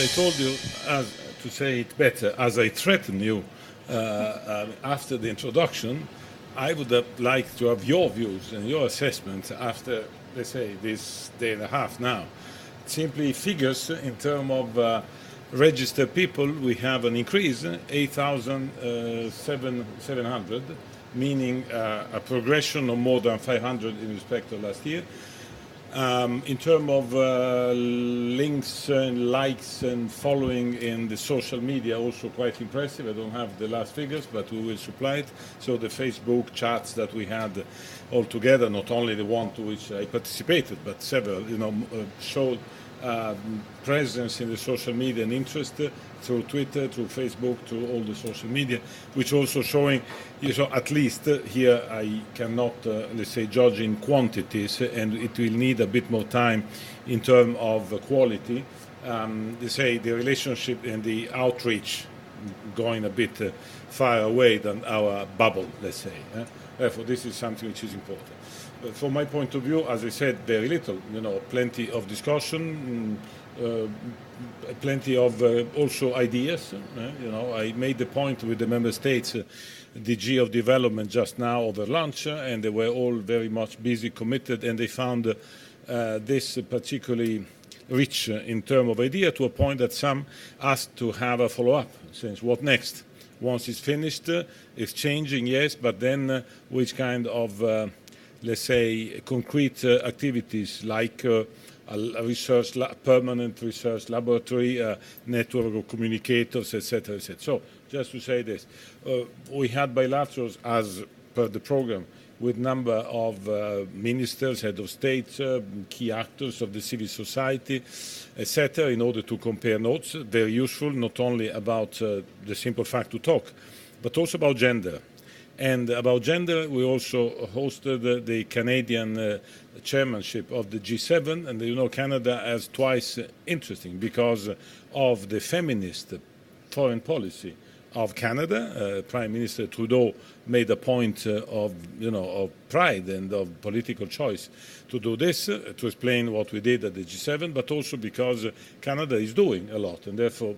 I told you, to say it better, as I threatened you after the introduction, I would have liked to have your views and your assessment after, let's say, this day and a half now. Simply figures in terms of registered people, we have an increase, 8,700, meaning a progression of more than 500 in respect of last year. In terms of links and likes and following in the social media, also quite impressive. I don't have the last figures, but we will supply it. So the Facebook chats that we had all together, not only the one to which I participated, but several, showed presence in the social media and interest through Twitter, through Facebook, through all the social media, which also showing, at least here I cannot, let's say, judge in quantities, and it will need a bit more time in terms of quality. They say the relationship and the outreach going a bit far away than our bubble, let's say. Therefore, this is something which is important. From my point of view, as I said, very little. Plenty of discussion, plenty of also ideas. I made the point with the member states, DG of development just now over lunch, and they were all very much busy, committed, and they found this particularly rich in terms of idea, to a point that some asked to have a follow-up, since what next? Once it's finished, it's changing, yes, but then which kind of let's say, concrete activities like a permanent research laboratory, network of communicators, etc., etc. So, just to say this, we had bilaterals as per the program with number of ministers, head of state, key actors of the civil society, etc., in order to compare notes. Very useful, not only about the simple fact to talk, but also about gender. And about gender, we also hosted the Canadian chairmanship of the G7, and Canada as twice interesting because of the feminist foreign policy of Canada. Prime Minister Trudeau made a point of pride and of political choice to do this, to explain what we did at the G7, but also because Canada is doing a lot, and therefore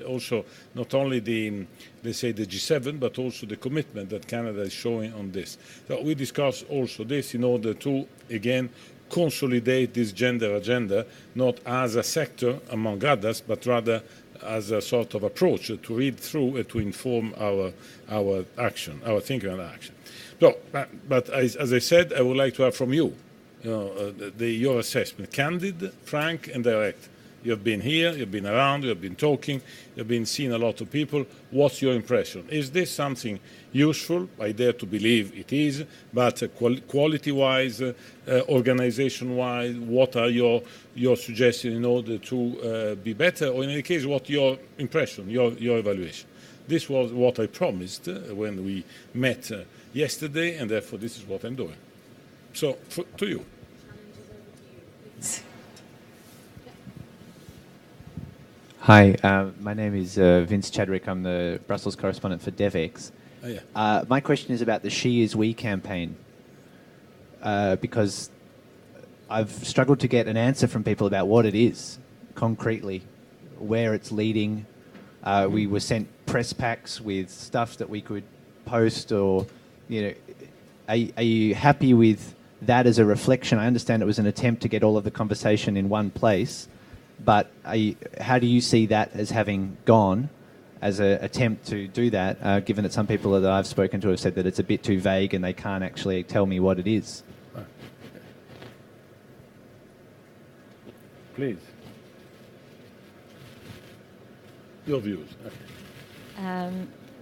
also not only the G7, but also the commitment that Canada is showing on this. So we discussed also this in order to, again, consolidate this gender agenda, not as a sector among others, but rather as a sort of approach to read through and to inform our action, our thinking and action. So, but as I said, I would like to have from you, your assessment, candid, frank, and direct. You've been here, you've been around, you've been talking, you've been seeing a lot of people. What's your impression? Is this something useful? I dare to believe it is, but quality-wise, organization-wise, what are your suggestions in order to be better? Or in any case, what's your impression, your evaluation? This was what I promised when we met yesterday, and therefore this is what I'm doing. So, to you. Hi, my name is Vince Chadwick. I'm the Brussels correspondent for DevEx. Oh, yeah. My question is about the She Is We campaign, because I've struggled to get an answer from people about what it is, concretely, where it's leading. We were sent press packs with stuff that we could post, or, are you happy with that as a reflection? I understand it was an attempt to get all of the conversation in one place, but how do you see that as having gone as an attempt to do that, given that some people that I've spoken to have said that it's a bit too vague and they can't actually tell me what it is? Please. Your views.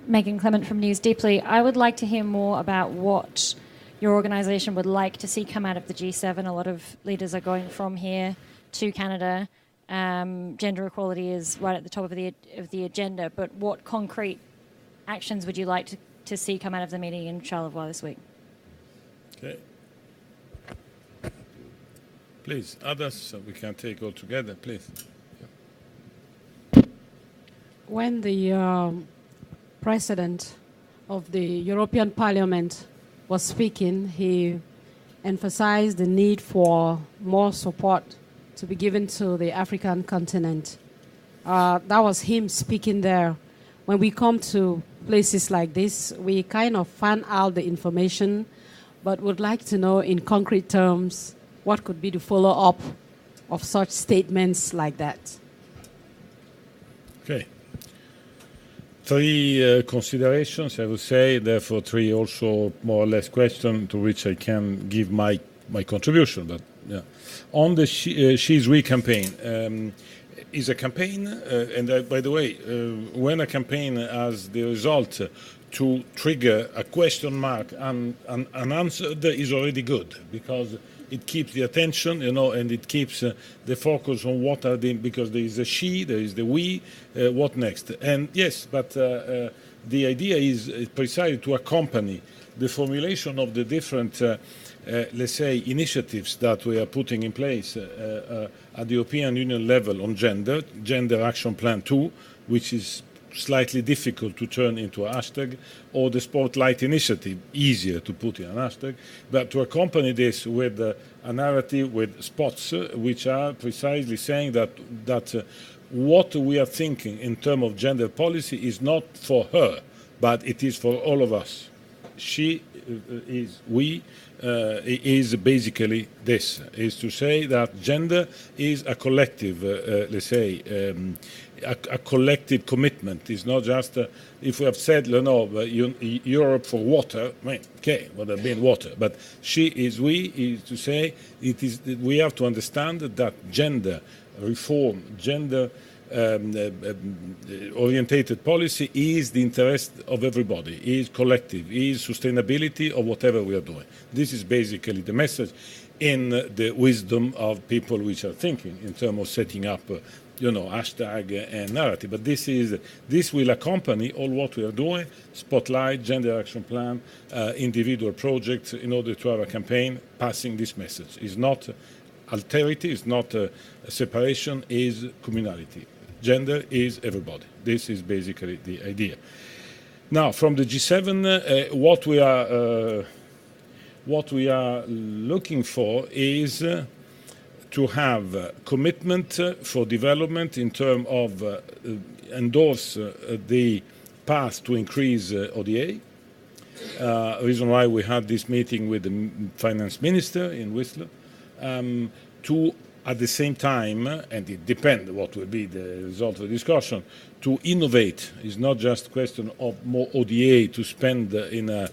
Megan Clement from News Deeply. I would like to hear more about what your organisation would like to see come out of the G7. A lot of leaders are going from here to Canada. Gender equality is right at the top of the agenda, but what concrete actions would you like to see come out of the meeting in Charlevoix this week? Okay. Please, others, so we can take all together, please. When the President of the European Parliament was speaking, he emphasized the need for more support to be given to the African continent. That was him speaking there. When we come to places like this, we kind of fan out the information, but would like to know in concrete terms what could be the follow-up of such statements like that. Okay. Three considerations, I would say, therefore three also more or less questions to which I can give my contribution. But yeah. On the She's We campaign, is a campaign, and by the way, when a campaign has the result to trigger a question mark and unanswered is already good, because it keeps the attention, and it keeps the focus on what are the, because there is a she, there is the we, what next? And yes, but the idea is precisely to accompany the formulation of the different, let's say, initiatives that we are putting in place at the European Union level on gender Action Plan 2, which is slightly difficult to turn into a hashtag, or the Spotlight Initiative, easier to put in an hashtag, but to accompany this with a narrative with spots which are precisely saying that what we are thinking in terms of gender policy is not for her, but it is for all of us. She is, we, is basically this, is to say that gender is a collective, let's say, a collective commitment. It's not just, if we have said, Europe for water, I mean, okay, would have been water, but she is, we, is to say, it is, we have to understand that gender reform, gender orientated policy is the interest of everybody, is collective, is sustainability of whatever we are doing. This is basically the message in the wisdom of people which are thinking in terms of setting up hashtag and narrative. But this will accompany all what we are doing, Spotlight, Gender Action Plan, individual projects, in order to have a campaign passing this message. It's not alterity, it's not separation, is communality. Gender is everybody. This is basically the idea. Now, from the G7, what we are looking for is to have commitment for development in terms of endorse the path to increase ODA. Reason why we had this meeting with the finance minister in Whistler, to at the same time, and it depends what will be the result of the discussion, to innovate. It's not just a question of more ODA to spend in a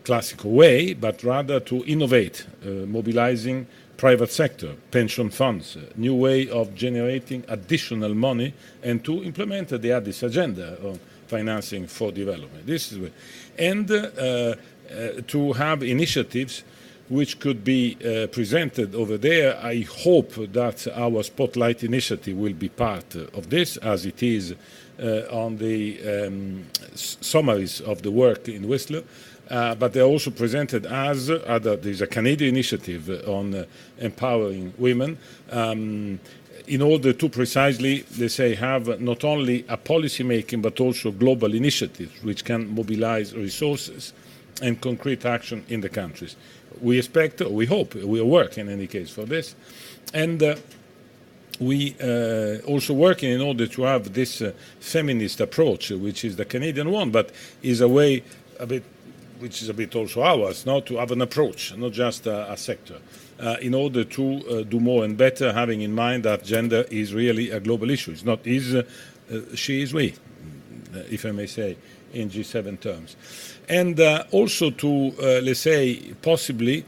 classical way, but rather to innovate, mobilizing private sector, pension funds, new way of generating additional money, and to implement the Addis agenda on financing for development. This is, and to have initiatives which could be presented over there. I hope that our Spotlight initiative will be part of this, as it is on the summaries of the work in Whistler. But they're also presented as there's a Canadian initiative on empowering women, in order to precisely, let's say, have not only a policy making but also global initiatives which can mobilize resources and concrete action in the countries. We expect, or we hope, we are working in any case for this, and we also working in order to have this feminist approach, which is the Canadian one, but is a way a bit, which is a bit also ours, not to have an approach, not just a sector, in order to do more and better, having in mind that gender is really a global issue. It's not she is we, if I may say, in G7 terms. And also to, let's say, possibly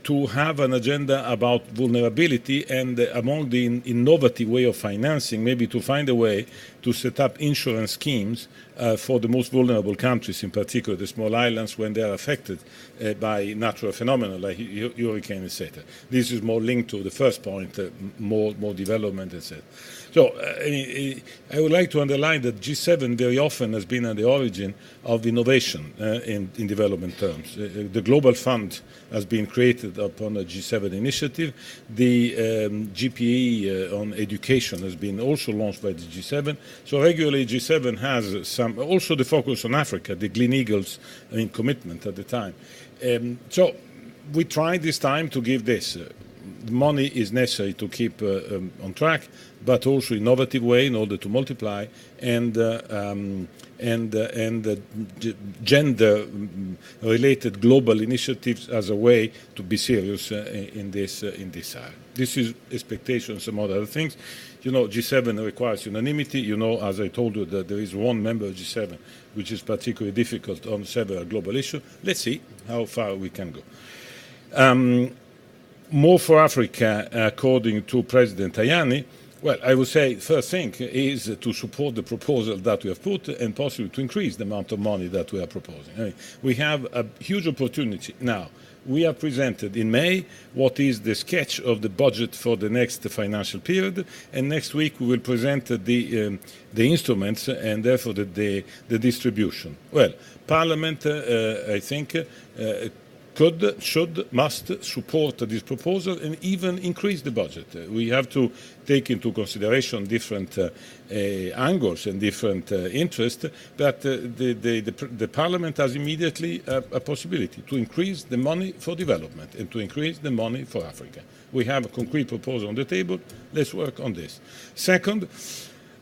to have an agenda about vulnerability, and among the innovative way of financing, maybe to find a way to set up insurance schemes for the most vulnerable countries, in particular the small islands, when they are affected by natural phenomena like hurricane, etc. This is more linked to the first point, more development, etc. So I would like to underline that G7 very often has been at the origin of innovation in development terms. The Global Fund has been created upon a G7 initiative. The GPE on education has been also launched by the G7. So regularly G7 has some, also the focus on Africa, the Gleneagles commitment at the time. So we tried this time to give this. the money is necessary to keep on track, but also innovative way in order to multiply and gender-related global initiatives as a way to be serious in this area. This is expectations among other things. You know, G7 requires unanimity. You know, as I told you, that there is one member of G7 which is particularly difficult on several global issues. Let's see how far we can go. More for Africa, according to President Tajani. Well, I would say first thing is to support the proposal that we have put and possibly to increase the amount of money that we are proposing. I mean, we have a huge opportunity now. We have presented in May what is the sketch of the budget for the next financial period, and next week we will present the instruments and therefore the distribution. Well, Parliament, I think, could, should, must support this proposal and even increase the budget. We have to take into consideration different angles and different interests, but the Parliament has immediately a possibility to increase the money for development and to increase the money for Africa. We have a concrete proposal on the table. Let's work on this. Second,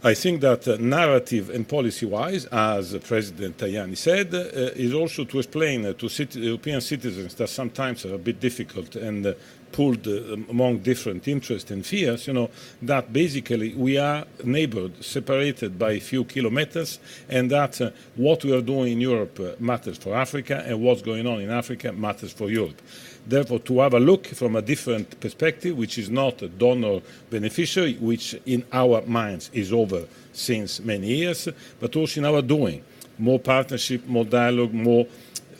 I think that narrative and policy-wise, as President Tajani said, is also to explain to European citizens that sometimes are a bit difficult and pulled among different interests and fears, you know, that basically we are neighbored, separated by a few kilometers, and that what we are doing in Europe matters for Africa, and what's going on in Africa matters for Europe. Therefore, to have a look from a different perspective, which is not a donor-beneficiary, which in our minds is over since many years, but also in our doing. More partnership, more dialogue, more,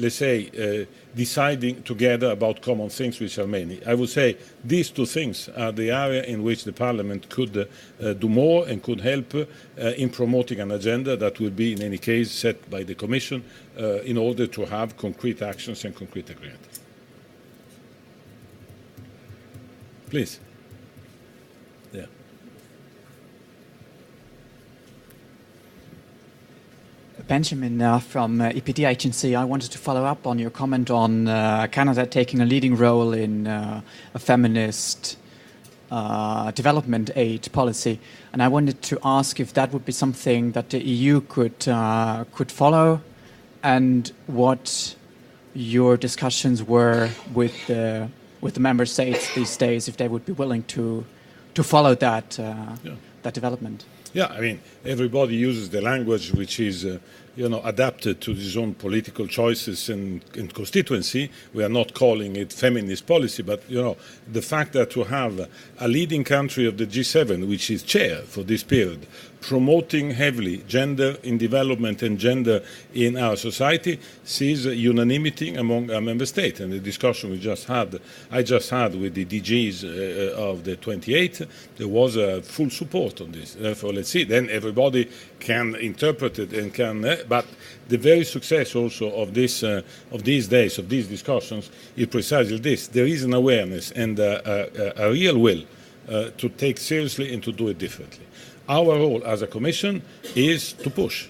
let's say, deciding together about common things, which are many. I would say these two things are the area in which the Parliament could do more and could help in promoting an agenda that will be, in any case, set by the Commission in order to have concrete actions and concrete agreement. Please. Yeah. Benjamin from EPD Agency. I wanted to follow up on your comment on Canada taking a leading role in a feminist development aid policy, and I wanted to ask if that would be something that the EU could follow, and what your discussions were with the member states these days, if they would be willing to follow that that development. Yeah, I mean, everybody uses the language which is, adapted to his own political choices and constituency. We are not calling it feminist policy, but, the fact that to have a leading country of the G7, which is chair for this period, promoting heavily gender in development and gender in our society, sees unanimity among our member states. And the discussion I just had with the DGs of the 28, there was full support on this. Therefore, let's see. Then everybody can interpret it and can. But the very success also of this, of these days, of these discussions, is precisely this. There is an awareness and a real will to take seriously and to do it differently. Our role as a Commission is to push.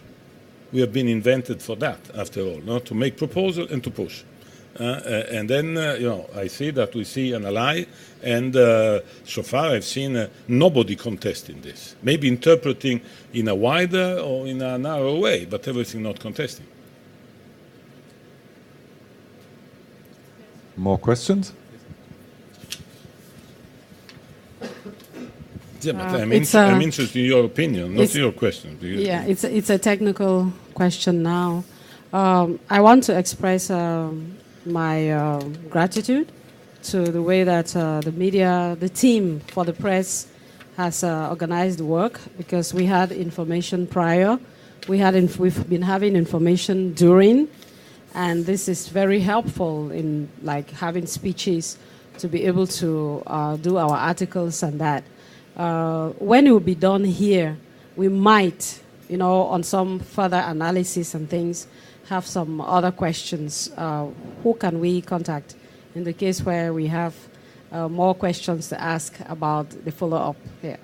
We have been invented for that, after all, to make proposal and to push. And then, I see that we see an ally, and so far I've seen nobody contesting this. Maybe interpreting in a wider or in a narrow way, but everything not contesting. More questions? Yeah, but I'm interested in your opinion, not your question. Yeah, it's a technical question now. I want to express my gratitude to the way that the media, the team for the press has organized the work, because we had information prior. We've been having information during, and this is very helpful in having speeches to be able to do our articles and that. When it will be done here, we might, on some further analysis and things, have some other questions. Who can we contact in the case where we have more questions to ask about the follow-up here?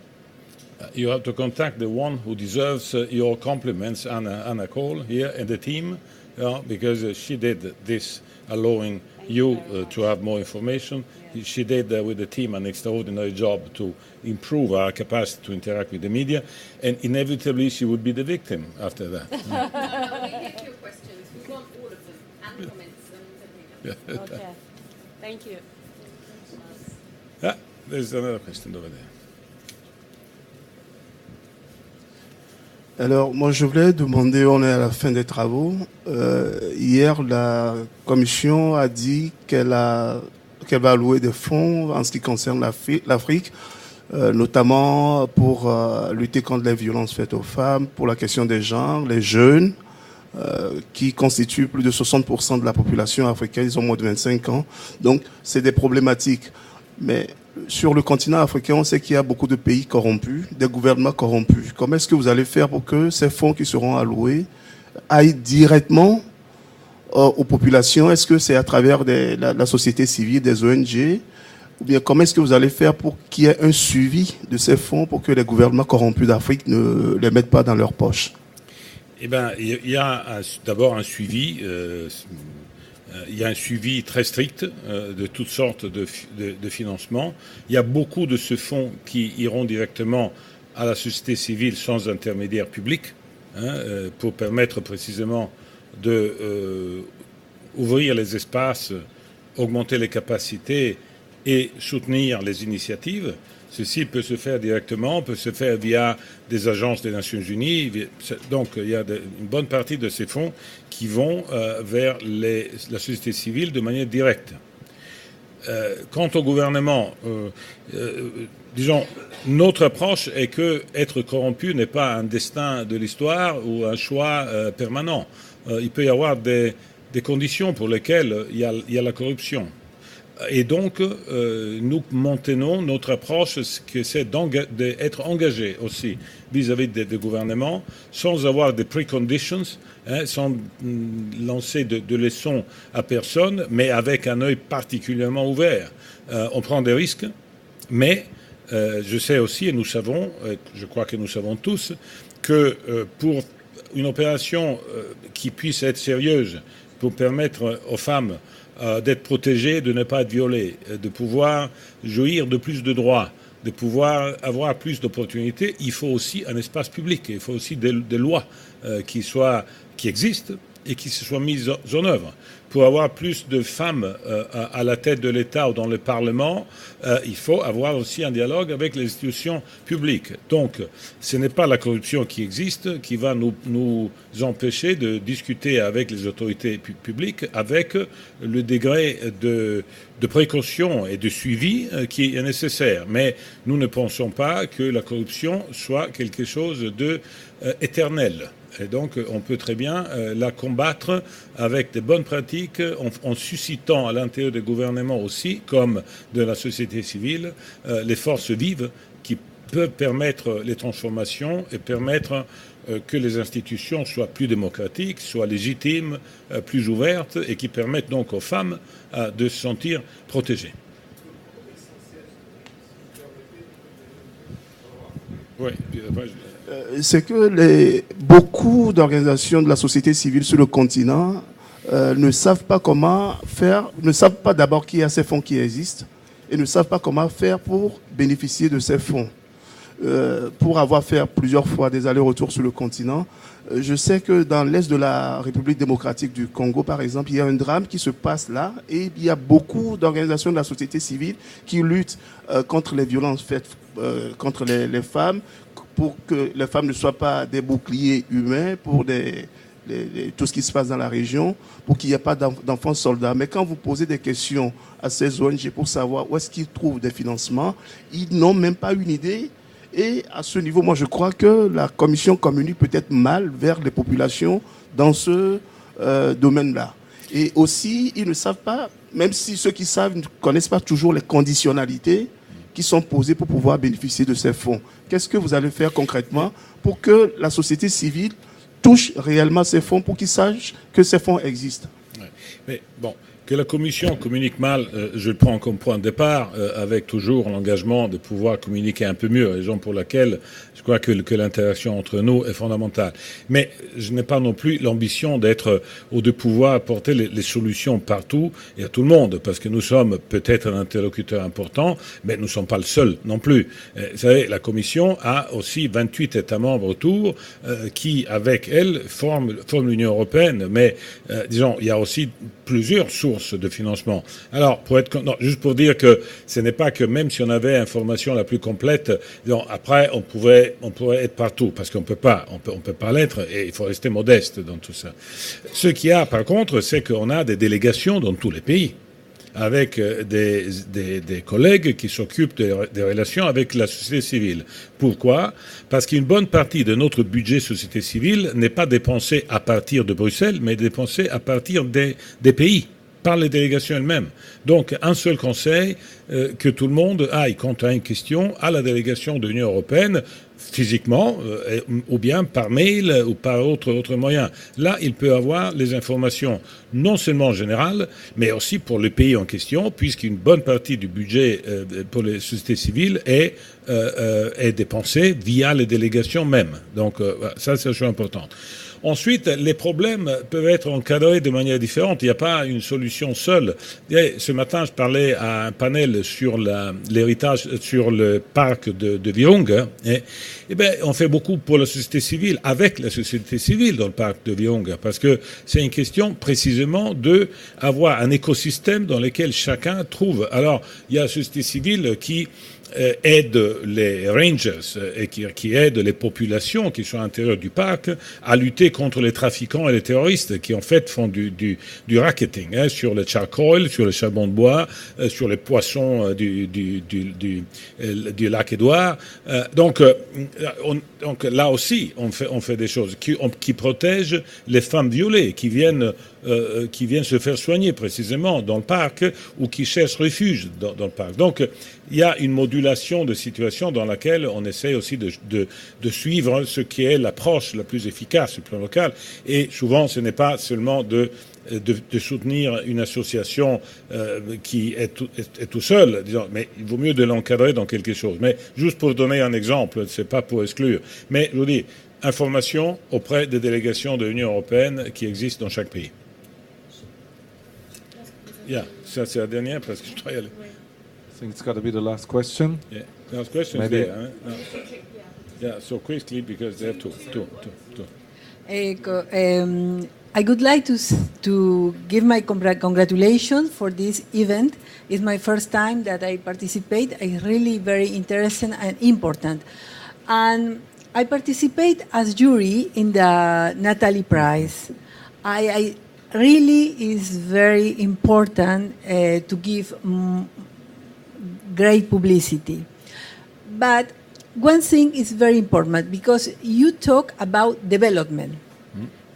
You have to contact the one who deserves your compliments, Anna Cole, here, and the team, because she did this allowing you to have more information. She did with the team an extraordinary job to improve our capacity to interact with the media, and inevitably she would be the victim after that. We get your questions. We want all of them, and comments and everything. Okay. Thank you. There's another question over there. Alors, moi, je voulais demander, on est à la fin des travaux. Hier, la Commission a dit qu'elle va allouer des fonds en ce qui concerne l'Afrique, notamment pour lutter contre les violences faites aux femmes, pour la question des genres, les jeunes, qui constituent plus de 60% de la population africaine, ils ont moins de 25 ans. Donc, c'est des problématiques. Mais sur le continent africain, on sait qu'il y a beaucoup de pays corrompus, des gouvernements corrompus. Comment est-ce que vous allez faire pour que ces fonds qui seront alloués aillent directement aux populations? Est-ce que c'est à travers la société civile, des ONG? Ou bien comment est-ce que vous allez faire pour qu'il y ait un suivi de ces fonds pour que les gouvernements corrompus d'Afrique ne les mettent pas dans leur poche? Eh bien, il y a d'abord un suivi. Il y a un suivi très strict de toutes sortes de financements. Il y a beaucoup de ce fonds qui iront directement à la société civile sans intermédiaire public, pour permettre précisément de ouvrir les espaces, augmenter les capacités et soutenir les initiatives. Ceci peut se faire directement, peut se faire via des agences des Nations Unies. Donc, il y a une bonne partie de ces fonds qui vont vers la société civile de manière directe. Quant au gouvernement, disons, notre approche est que être corrompu n'est pas un destin de l'histoire ou un choix permanent. Il peut y avoir des conditions pour lesquelles il y a la corruption. Et donc, nous maintenons notre approche, que c'est d'être engagé aussi vis-à-vis des gouvernements, sans avoir des preconditions, sans lancer de leçons à personne, mais avec un œil particulièrement ouvert. On prend des risques, mais je sais aussi, et nous savons, je crois que nous savons tous, que pour une opération qui puisse être sérieuse, pour permettre aux femmes d'être protégées, de ne pas être violées, de pouvoir jouir de plus de droits, de pouvoir avoir plus d'opportunités, il faut aussi un espace public, il faut aussi des lois qui existent et qui se soient mises en œuvre. Pour avoir plus de femmes à la tête de l'État ou dans le Parlement, il faut avoir aussi un dialogue avec les institutions publiques. Donc, ce n'est pas la corruption qui existe qui va nous empêcher de discuter avec les autorités publiques avec le degré de précaution et de suivi qui est nécessaire. Mais nous ne pensons pas que la corruption soit quelque chose d'éternel. Et donc, on peut très bien la combattre avec des bonnes pratiques, en suscitant à l'intérieur des gouvernements aussi, comme de la société civile, les forces vives qui peuvent permettre les transformations et permettre que les institutions soient plus démocratiques, soient légitimes, plus ouvertes et qui permettent donc aux femmes de se sentir protégées. Oui, c'est que beaucoup d'organisations de la société civile sur le continent ne savent pas comment faire, ne savent pas d'abord qu'il y a ces fonds qui existent et ne savent pas comment faire pour bénéficier de ces fonds. Pour avoir fait plusieurs fois des allers-retours sur le continent, je sais que dans l'est de la République démocratique du Congo, par exemple, il y a un drame qui se passe là et il y a beaucoup d'organisations de la société civile qui luttent contre les violences faites contre les femmes, pour que les femmes ne soient pas des boucliers humains pour tout ce qui se passe dans la région, pour qu'il n'y ait pas d'enfants soldats. Mais quand vous posez des questions à ces ONG pour savoir où est-ce qu'ils trouvent des financements, ils n'ont même pas une idée. Et à ce niveau, moi, je crois que la Commission communique peut-être mal vers les populations dans ce domaine-là. Et aussi, ils ne savent pas, même si ceux qui savent ne connaissent pas toujours les conditionnalités qui sont posées pour pouvoir bénéficier de ces fonds. Qu'est-ce que vous allez faire concrètement pour que la société civile touche réellement ces fonds, pour qu'ils sachent que ces fonds existent? Ouais. Mais bon, Que la Commission communique mal, je le prends comme point de départ, avec toujours l'engagement de pouvoir communiquer un peu mieux, raison pour laquelle je crois que l'interaction entre nous est fondamentale. Mais je n'ai pas non plus l'ambition d'être ou de pouvoir apporter les solutions partout et à tout le monde, parce que nous sommes peut-être un interlocuteur important, mais nous ne sommes pas le seul non plus. Vous savez, la Commission a aussi 28 États membres autour qui, avec elle, forment l'Union européenne, mais disons, il y a aussi plusieurs sources de financement. Alors, juste pour dire que ce n'est pas que même si on avait l'information la plus complète, disons, après on pourrait être partout, parce qu'on peut pas l'être, et il faut rester modeste dans tout ça. Ce qu'il y a, par contre, c'est qu'on a des délégations dans tous les pays, avec des collègues qui s'occupent des relations avec la société civile. Pourquoi? Parce qu'une bonne partie de notre budget société civile n'est pas dépensée à partir de Bruxelles, mais dépensée à partir des pays, par les délégations elles-mêmes. Donc, un seul conseil, que tout le monde aille, quand a une question, à la délégation de l'Union européenne, physiquement, ou bien par mail ou par autre moyen. Là, il peut avoir les informations non seulement générales, mais aussi pour le pays en question, puisqu'une bonne partie du budget pour les sociétés civiles est dépensée via les délégations mêmes. Donc, ça, c'est une chose importante. Ensuite, les problèmes peuvent être encadrés de manière différente. Il n'y a pas une solution seule. Ce matin, je parlais à un panel sur l'héritage, sur le parc de Virunga. Et bien, on fait beaucoup pour la société civile, avec la société civile dans le parc de Virunga, parce que c'est une question précisément de avoir un écosystème dans lequel chacun trouve. Alors, il y a la société civile qui aide les rangers et qui aide les populations qui sont à l'intérieur du parc à lutter contre les trafiquants et les terroristes qui en fait font du racketing sur le charcoal, sur le charbon de bois, sur les poissons du lac Édouard. Donc là aussi on fait des choses qui protègent les femmes violées qui viennent se faire soigner précisément dans le parc ou qui cherchent refuge dans le parc. Donc il y a une modulation de situation dans laquelle on essaie aussi de suivre ce qui est l'approche la plus efficace sur le plan local. Et souvent, ce n'est pas seulement de soutenir une association qui est tout seul, disons, mais il vaut mieux de l'encadrer dans quelque chose. Mais juste pour donner un exemple, c'est pas pour exclure, mais je vous dis, information auprès des délégations de l'Union européenne qui existent dans chaque pays. Ça c'est la dernière parce que je dois y aller. I think it's got to be the last question. Yeah, last question is there. Huh? No. Yeah, so quickly because there are two. I would like to give my congratulations for this event. It's my first time that I participate. It's really very interesting and important. And I participate as jury in the Natalie Prize. I really is very important to give great publicity. But one thing is very important because you talk about development.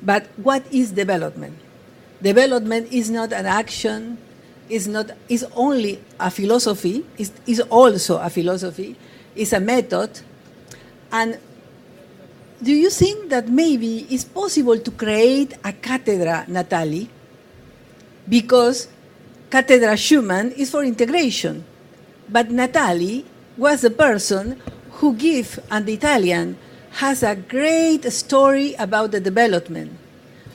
But what is development? Development is not an action, is only a philosophy, is also a philosophy, is a method. And do you think that maybe it's possible to create a Cátedra Natali? Because Cátedra Schumann is for integration. But Natali was the person who gave, and the Italian has a great story about the development.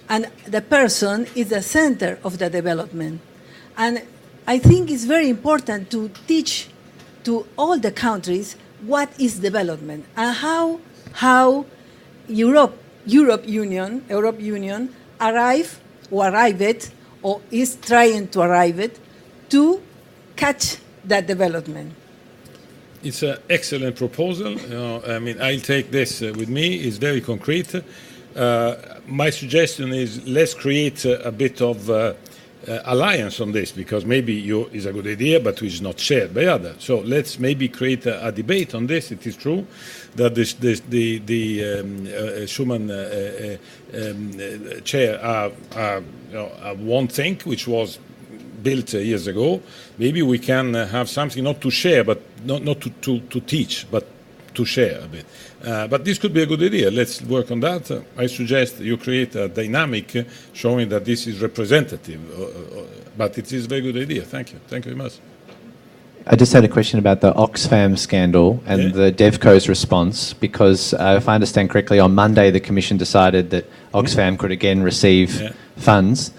And the person is the center of the development. And I think it's very important to teach to all the countries what is development and how Europe Union arrived or is trying to arrive at to catch that development. It's an excellent proposal. I mean, I'll take this with me. It's very concrete. My suggestion is let's create a bit of alliance on this because maybe it's a good idea, but it's not shared by others. So let's maybe create a debate on this. It is true that the Schumann chair are one thing which was built years ago. Maybe we can have something not to share, but not to teach, but to share a bit. But this could be a good idea. Let's work on that. I suggest you create a dynamic showing that this is representative. But it is a very good idea. Thank you. Thank you very much. I just had a question about the Oxfam scandal and the DevCo's response, because if I understand correctly, on Monday the Commission decided that Oxfam could again receive funds,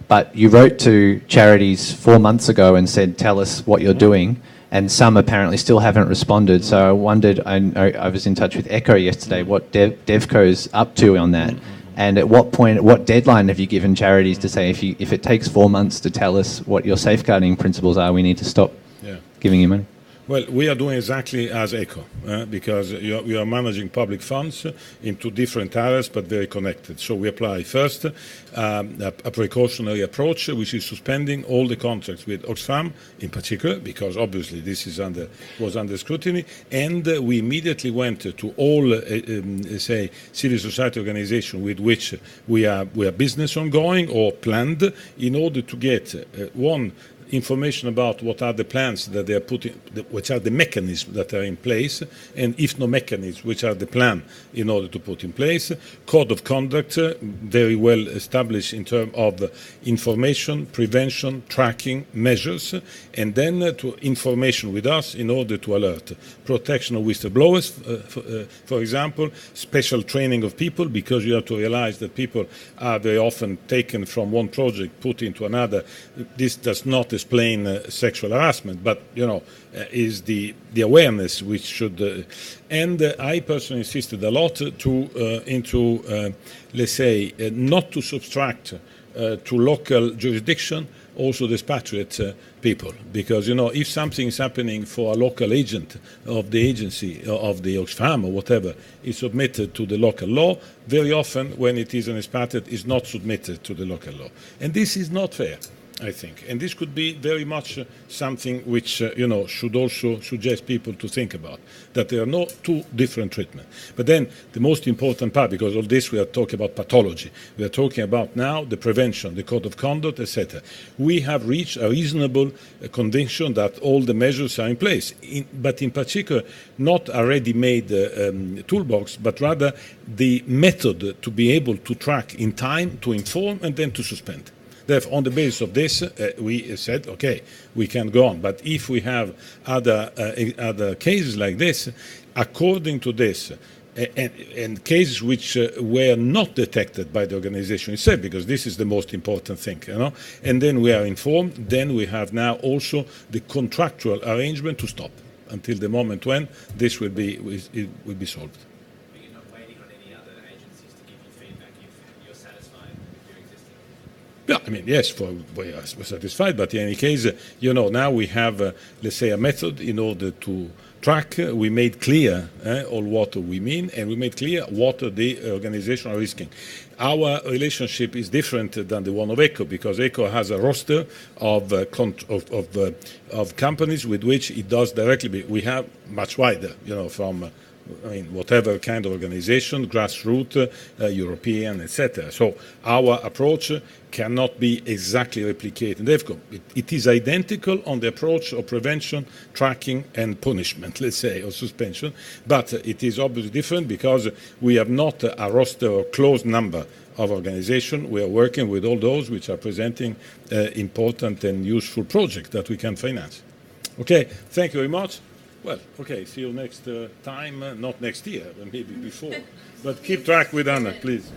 but you wrote to charities 4 months ago and said, tell us what you're doing, and some apparently still haven't responded. So I wondered, I was in touch with ECHO yesterday, what DevCo's up to on that. And at what point, what deadline have you given charities to say, if it takes 4 months to tell us what your safeguarding principles are, we need to stop giving you money? Well, we are doing exactly as ECHO, because we are managing public funds into different areas, but very connected. So we apply first a precautionary approach, which is suspending all the contracts with Oxfam, in particular, because obviously this is was under scrutiny, and we immediately went to all, say, civil society organizations with which we are business ongoing or planned, in order to get information about what are the plans that they are putting, which are the mechanisms that are in place, and if no mechanisms, which are the plan in order to put in place. Code of conduct, very well established in terms of information, prevention, tracking measures, and then to information with us in order to alert. Protection of whistleblowers, for example, special training of people, because you have to realize that people are very often taken from one project, put into another. This does not explain sexual harassment, but is the awareness which should. And I personally insisted a lot into let's say, not to subtract to local jurisdiction also the expatriate people, because if something is happening for a local agent of the agency of the Oxfam or whatever is submitted to the local law, very often when it is an expatriate is not submitted to the local law, and this is not fair, I think. And this could be very much something which, should also suggest people to think about, that there are no two different treatments. But then the most important part, because all this we are talking about pathology, we are talking about now the prevention, the code of conduct, etc. We have reached a reasonable conviction that all the measures are in place, but in particular not a ready-made toolbox, but rather the method to be able to track in time, to inform, and then to suspend. Therefore, on the basis of this, we said, okay, we can go on. But if we have other cases like this, according to this, and cases which were not detected by the organization itself, because this is the most important thing, and then we are informed, then we have now also the contractual arrangement to stop until the moment when this will be solved. Yeah, I mean, yes, we are satisfied, but in any case, now we have, let's say, a method in order to track. We made clear all what we mean, and we made clear what the organization are risking. Our relationship is different than the one of ECHO, because ECHO has a roster of companies with which it does directly. We have much wider, from whatever kind of organization, grassroots, European, etc. So our approach cannot be exactly replicated in DEFCO. It is identical on the approach of prevention, tracking, and punishment, let's say, or suspension, but it is obviously different because we have not a roster or closed number of organizations. We are working with all those which are presenting important and useful projects that we can finance. Okay, thank you very much. Well, okay, see you next time, not next year, but maybe before. But keep track with Anna, please.